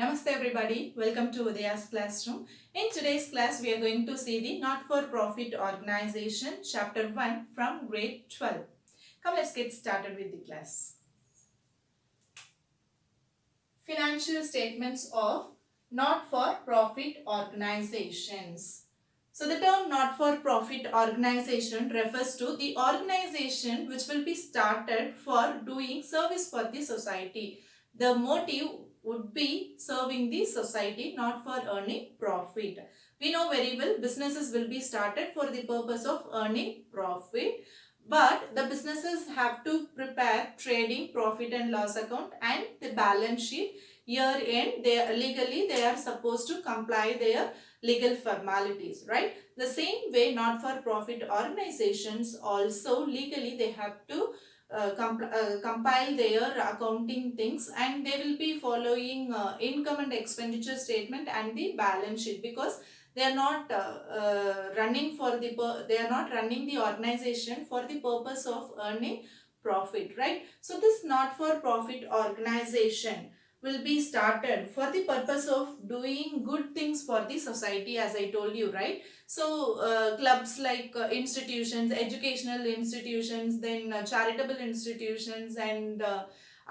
Namaste everybody, welcome to Udaya's classroom. In today's class, we are going to see the not-for-profit organization, chapter 1 from grade 12. Come, let's get started with the class. Financial statements of not-for-profit organizations. So the term not-for-profit organization refers to the organization which will be started for doing service for the society. The motive would be serving the society, not for earning profit. We know very well businesses will be started for the purpose of earning profit. But the businesses have to prepare trading profit and loss account and the balance sheet. Year end, legally they are supposed to comply their legal formalities, right? The same way not-for-profit organizations also legally they have to compile their accounting things, and they will be following income and expenditure statement and the balance sheet, because they are not running the organization for the purpose of earning profit, right? So this not for profit organization will be started for the purpose of doing good things for the society, as I told you, right? So clubs like institutions, educational institutions, then charitable institutions, and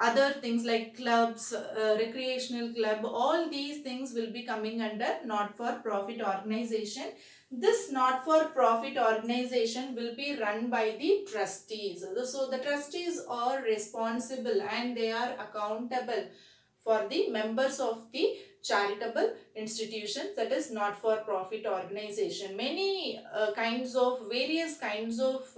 other things like clubs, recreational club, all these things will be coming under not-for-profit organization. This not-for-profit organization will be run by the trustees. So the trustees are responsible and they are accountable for the members of the charitable institutions, that is not-for-profit organization. Many various kinds of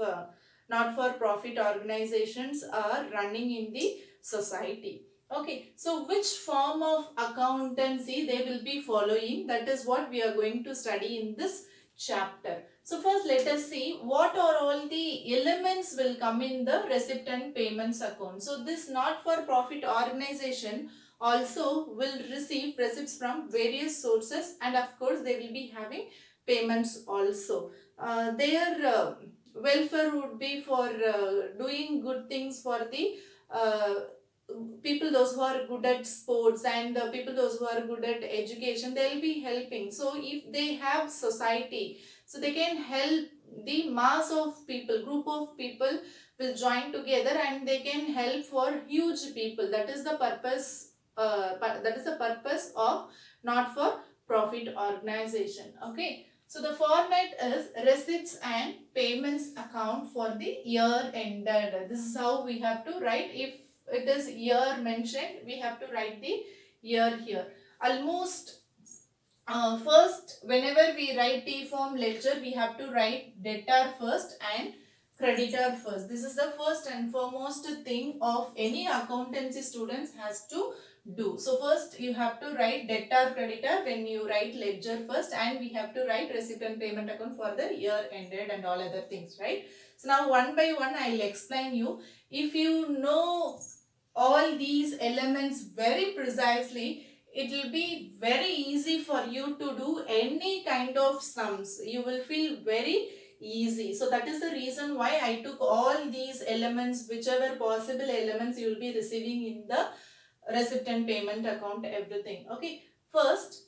not-for-profit organizations are running in the society. Okay, so which form of accountancy they will be following, that is what we are going to study in this chapter. So first let us see what are all the elements will come in the receipt and payments account. So this not-for-profit organization also will receive receipts from various sources, and of course they will be having payments also. Their welfare would be for doing good things for the uh, people those who are good at sports, and people those who are good at education, they will be helping. So if they have society, so they can help the mass of people, group of people will join together and they can help for huge people. That is the purpose, of not for profit organization. Okay, so the format is receipts and payments account for the year ended. This is how we have to write. If it is year mentioned, we have to write the year here. Almost first, whenever we write T form ledger, we have to write debtor first and creditor first. This is the first and foremost thing of any accountancy students has to do. So first you have to write debtor creditor when you write ledger first, and we have to write receipt and payment account for the year ended and all other things, right? So now one by one I will explain you. If you know all these elements very precisely, it will be very easy for you to do any kind of sums. You will feel very easy. So that is the reason why I took all these elements, whichever possible elements you will be receiving in the receipt and payment account, everything. Okay, first,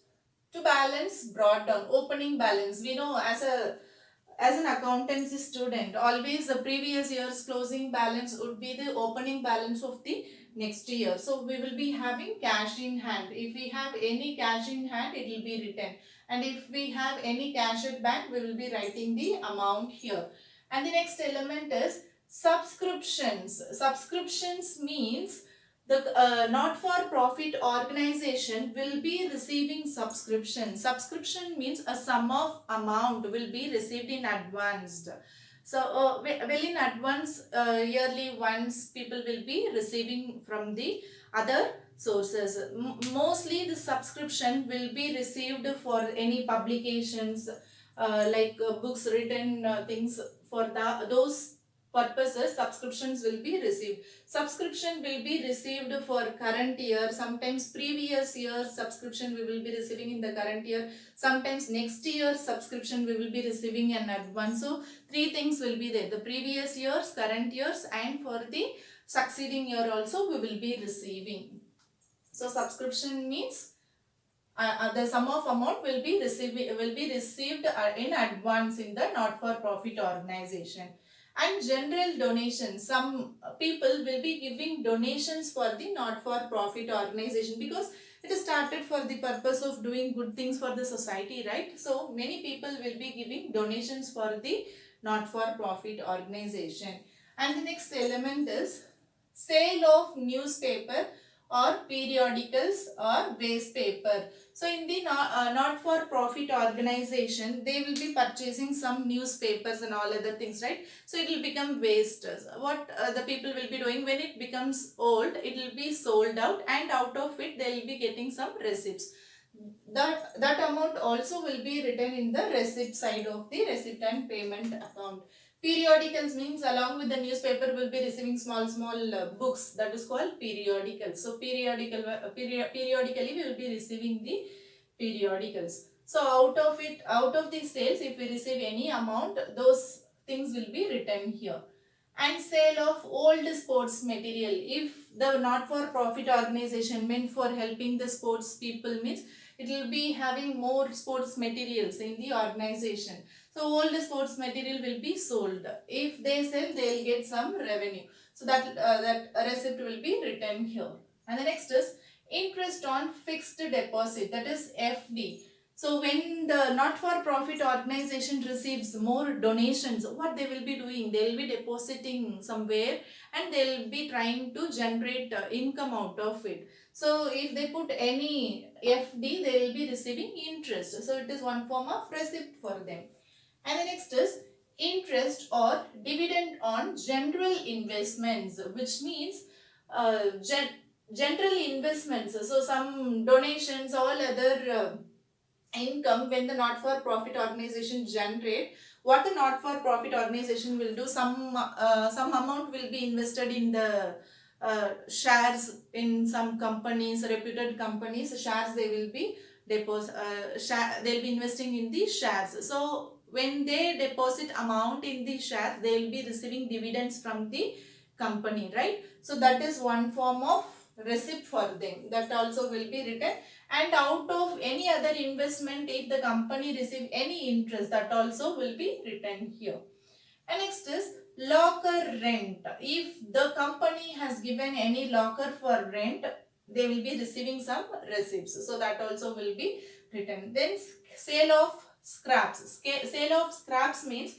to balance brought down, opening balance. We know as an accountancy student, always the previous year's closing balance would be the opening balance of the next year. So we will be having cash in hand. If we have any cash in hand, it will be written. And if we have any cash at bank, we will be writing the amount here. And the next element is subscriptions. Subscriptions means the not-for-profit organization will be receiving subscription. Subscription means a sum of amount will be received in advance. So, well in advance, yearly once people will be receiving from the other sources. Mostly the subscription will be received for any publications, like books, written things, for those purposes subscriptions will be received. Subscription will be received for current year, sometimes previous year subscription we will be receiving in the current year, sometimes next year subscription we will be receiving in advance. So three things will be there: the previous years, current years, and for the succeeding year also we will be receiving. So subscription means the sum of amount will be received in advance in the not for profit organization. And general donations, some people will be giving donations for the not for profit organization, because it is started for the purpose of doing good things for the society, right? So many people will be giving donations for the not for profit organization. And the next element is sale of newspaper or periodicals or waste paper. So in the not-for-profit organization, they will be purchasing some newspapers and all other things, right? So it will become waste. What the people will be doing, when it becomes old, it will be sold out, and out of it they will be getting some receipts. That amount also will be written in the receipt side of the receipt and payment account. Periodicals means along with the newspaper will be receiving small books, that is called periodicals. So periodically we will be receiving the periodicals. So out of the sales, if we receive any amount, those things will be written here. And sale of old sports material, if the not for profit organization meant for helping the sports people means, it will be having more sports materials in the organization. So old sports material will be sold. If they sell, they will get some revenue. So that receipt will be written here. And the next is interest on fixed deposit, that is FD. So when the not-for-profit organization receives more donations, what they will be doing? They will be depositing somewhere, and they will be trying to generate income out of it. So if they put any FD, they will be receiving interest. So it is one form of receipt for them. And the next is interest or dividend on general investments, which means general investments. So some donations, all other income, when the not-for-profit organization generate, what the not-for-profit organization will do, some amount will be invested in the shares in some companies, reputed companies. Shares they will be they'll be investing in the shares. So when they deposit amount in the shares, they will be receiving dividends from the company, right? So that is one form of receipt for them, that also will be written. And out of any other investment, if the company receive any interest, that also will be written here. And next is locker rent. If the company has given any locker for rent, they will be receiving some receipts. So that also will be written. Then sale of scraps. Sale of scraps means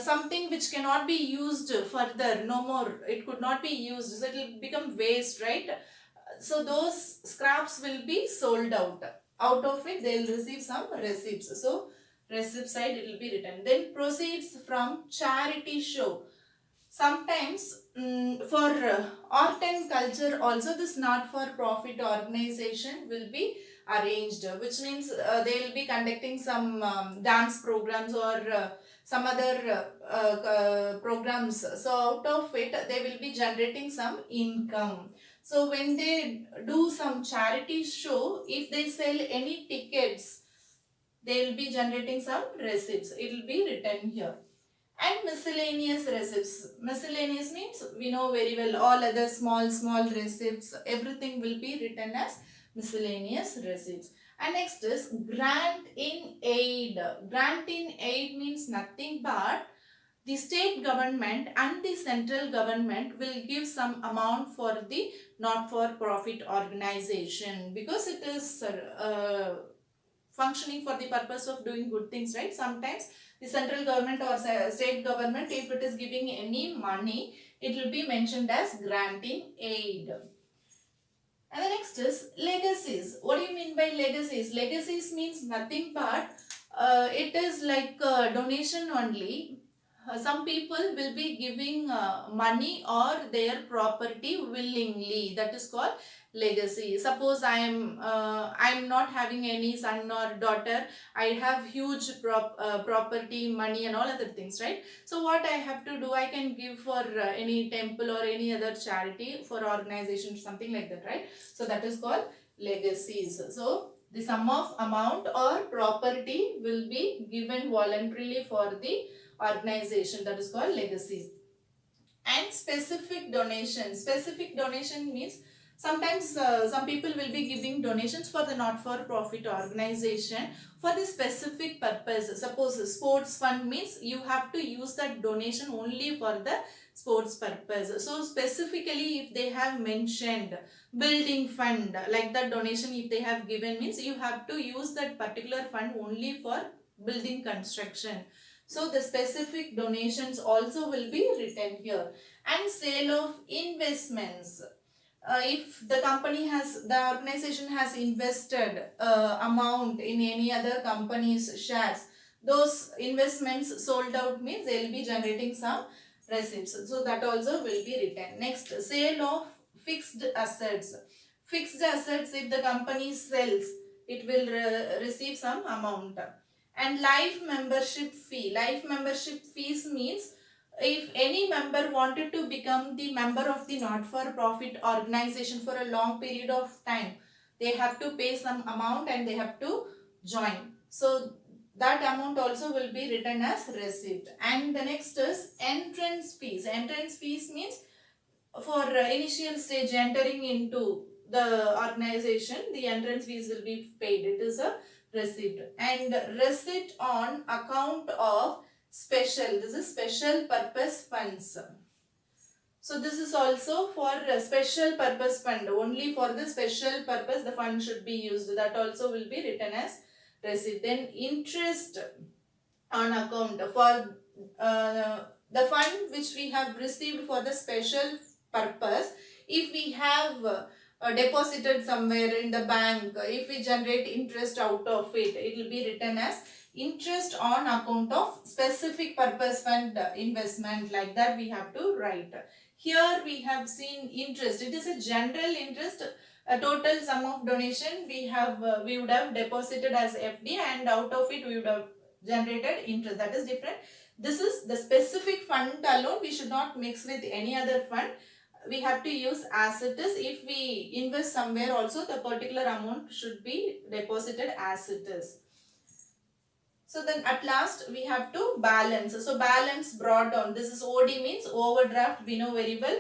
something which cannot be used further, no more. It could not be used. So it will become waste, right? So those scraps will be sold out. Out of it, they will receive some receipts. So receipt side it will be written. Then proceeds from charity show. Sometimes for art and culture also, this not for profit organization will be arranged, which means they will be conducting some dance programs or some other programs. So out of it they will be generating some income. So when they do some charity show, if they sell any tickets, they will be generating some receipts. It will be written here. And miscellaneous receipts. Miscellaneous means we know very well, all other small receipts, everything will be written as miscellaneous receipts. And next is grant in aid. Grant in aid means nothing but the state government and the central government will give some amount for the not-for-profit organization, because it is functioning for the purpose of doing good things, right? Sometimes the central government or state government, if it is giving any money, it will be mentioned as granting aid. And the next is legacies. What do you mean by legacies? Legacies means nothing but it is like donation only. Some people will be giving money or their property willingly. That is called legacy. Suppose I am not having any son or daughter. I have huge property, money and all other things, right? So what I have to do, I can give for any temple or any other charity, for organization, something like that, right? So that is called legacies. So the sum of amount or property will be given voluntarily for the organization, that is called legacies. And specific donation. Specific donation means Sometimes some people will be giving donations for the not-for-profit organization for the specific purpose. Suppose sports fund means you have to use that donation only for the sports purpose. So specifically if they have mentioned building fund, like that donation if they have given means you have to use that particular fund only for building construction. So the specific donations also will be written here. And sale of investments. If the company has, the organization has invested amount in any other company's shares, those investments sold out means they will be generating some receipts. So that also will be written. Next, sale of fixed assets. Fixed assets, if the company sells, it will receive some amount. And life membership fee. Life membership fees means if any member wanted to become the member of the not-for-profit organization for a long period of time, they have to pay some amount and they have to join. So that amount also will be written as receipt. And the next is entrance fees. Entrance fees means for initial stage entering into the organization, the entrance fees will be paid. It is a receipt. And receipt on account of special, this is special purpose funds. So this is also for a special purpose fund. Only for the special purpose the fund should be used. That also will be written as receipt. Then interest on account for the fund which we have received for the special purpose. If we have deposited somewhere in the bank, if we generate interest out of it, it will be written as interest on account of specific purpose fund investment. Like that we have to write. Here we have seen interest. It is a general interest. A total sum of donation we would have deposited as FD, and out of it we would have generated interest. That is different. This is the specific fund alone. We should not mix with any other fund. We have to use as it is. If we invest somewhere also, the particular amount should be deposited as it is. So then at last we have to balance. So balance brought down. This is OD means overdraft. We know very well.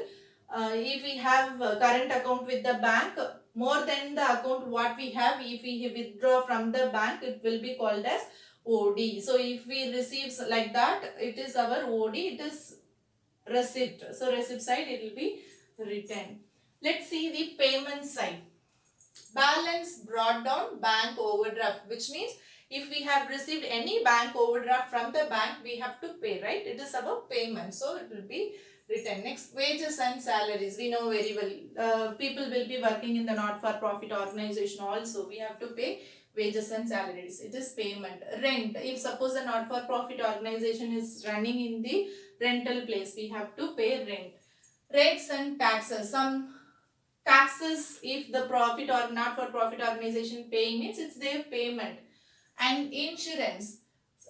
If we have a current account with the bank, more than the account what we have, if we withdraw from the bank, it will be called as OD. So if we receive like that, it is our OD. It is receipt. So receipt side it will be written. Let's see the payment side. Balance brought down, bank overdraft, which means if we have received any bank overdraft from the bank, we have to pay, right? It is about payment. So it will be written. Next, wages and salaries. We know very well. People will be working in the not-for-profit organization also. We have to pay wages and salaries. It is payment. Rent. If suppose a not-for-profit organization is running in the rental place, we have to pay rent. Rates and taxes. Some taxes, if the profit or not-for-profit organization paying means it's their payment. And insurance,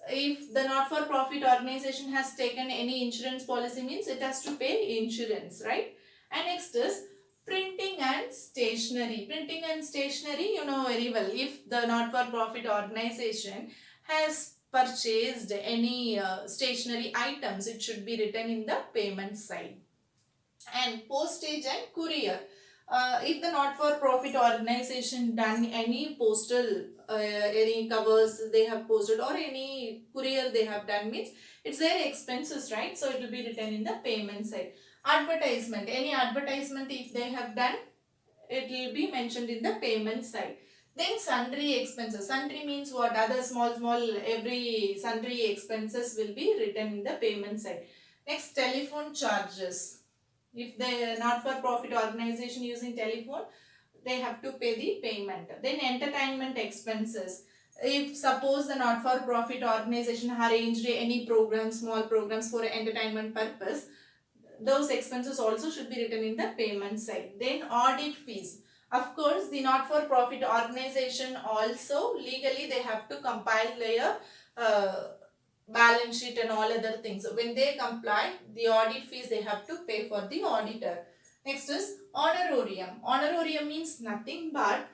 if the not-for-profit organization has taken any insurance policy means it has to pay insurance, right? And next is printing and stationery. Printing and stationery, you know very well, if the not-for-profit organization has purchased any stationery items, it should be written in the payment side. And postage and courier. If the not-for-profit organization done any postal, any covers they have posted or any courier they have done means it's their expenses, right? So it will be written in the payment side. Advertisement, any advertisement if they have done, it will be mentioned in the payment side. Then sundry expenses. Sundry means what? Other small every sundry expenses will be written in the payment side. Next, telephone charges. If they are not-for-profit organization using telephone, they have to pay the payment. Then entertainment expenses. If suppose the not-for-profit organization arranged any programs, small programs for entertainment purpose, those expenses also should be written in the payment side. Then audit fees. Of course, the not-for-profit organization also legally they have to compile their balance sheet and all other things. So when they comply, the audit fees they have to pay for the auditor. Next is honorarium. Honorarium means nothing but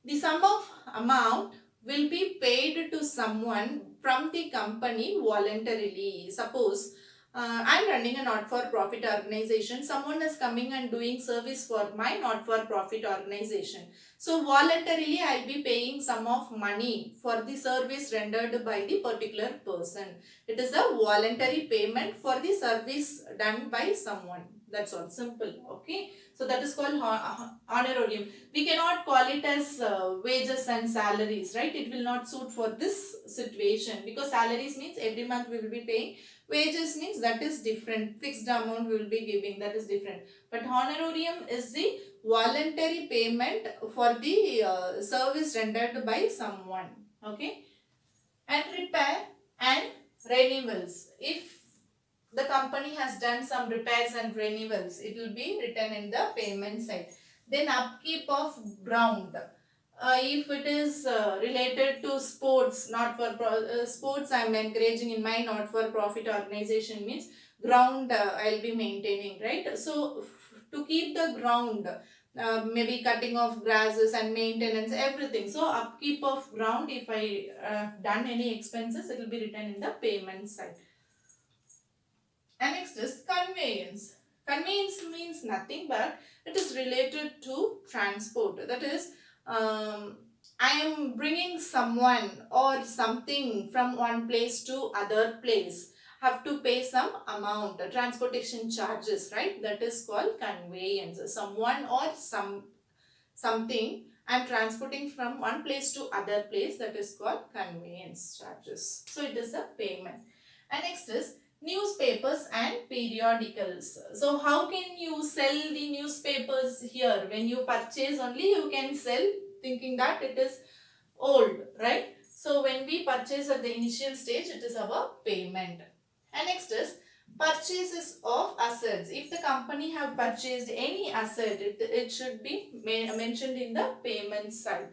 the sum of amount will be paid to someone from the company voluntarily. Suppose I'm running a not-for-profit organization. Someone is coming and doing service for my not-for-profit organization. So voluntarily I'll be paying some of money for the service rendered by the particular person. It is a voluntary payment for the service done by someone. That's all, simple. Okay. So that is called honorarium. We cannot call it as wages and salaries, right? It will not suit for this situation, because salaries means every month we will be paying. Wages means that is different. Fixed amount we will be giving, that is different. But honorarium is the voluntary payment for the service rendered by someone. Okay. And repair and renewals. If the company has done some repairs and renewals, it will be written in the payment side. Then upkeep of ground. If it is related to sports, not for sports I am encouraging in my not for profit organization, means ground I'll be maintaining, right? So to keep the ground, maybe cutting off grasses and maintenance, everything. So upkeep of ground, if I done any expenses, it will be written in the payment side. And next is conveyance. Conveyance means nothing but it is related to transport. That is, I am bringing someone or something from one place to other place. Have to pay some amount, transportation charges, right? That is called conveyance. Someone or something I am transporting from one place to other place, that is called conveyance charges. So it is a payment. And next is newspapers and periodicals. So how can you sell the newspapers here? When you purchase only you can sell, thinking that it is old, right? So when we purchase at the initial stage, it is our payment. And next is purchases of assets. If the company have purchased any asset, it should be mentioned in the payment side.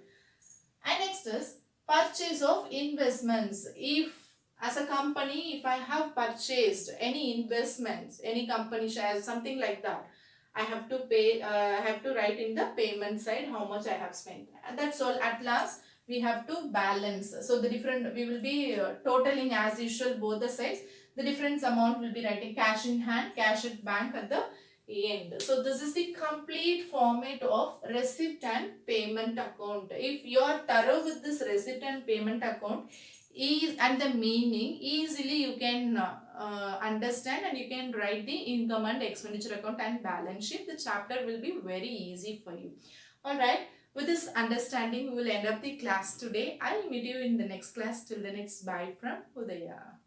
And next is purchase of investments. If as a company, if I have purchased any investments, any company shares, something like that, I have to pay, I have to write in the payment side how much I have spent. And that's all. At last, we have to balance. So the different, we will be totaling as usual both the sides. The difference amount will be writing cash in hand, cash at bank at the end. So this is the complete format of receipt and payment account. If you are thorough with this receipt and payment account is and the meaning, easily you can understand and you can write the income and expenditure account and balance sheet. The chapter will be very easy for you. Alright, with this understanding we will end up the class today. I will meet you in the next class. Till then it's bye from Udaya.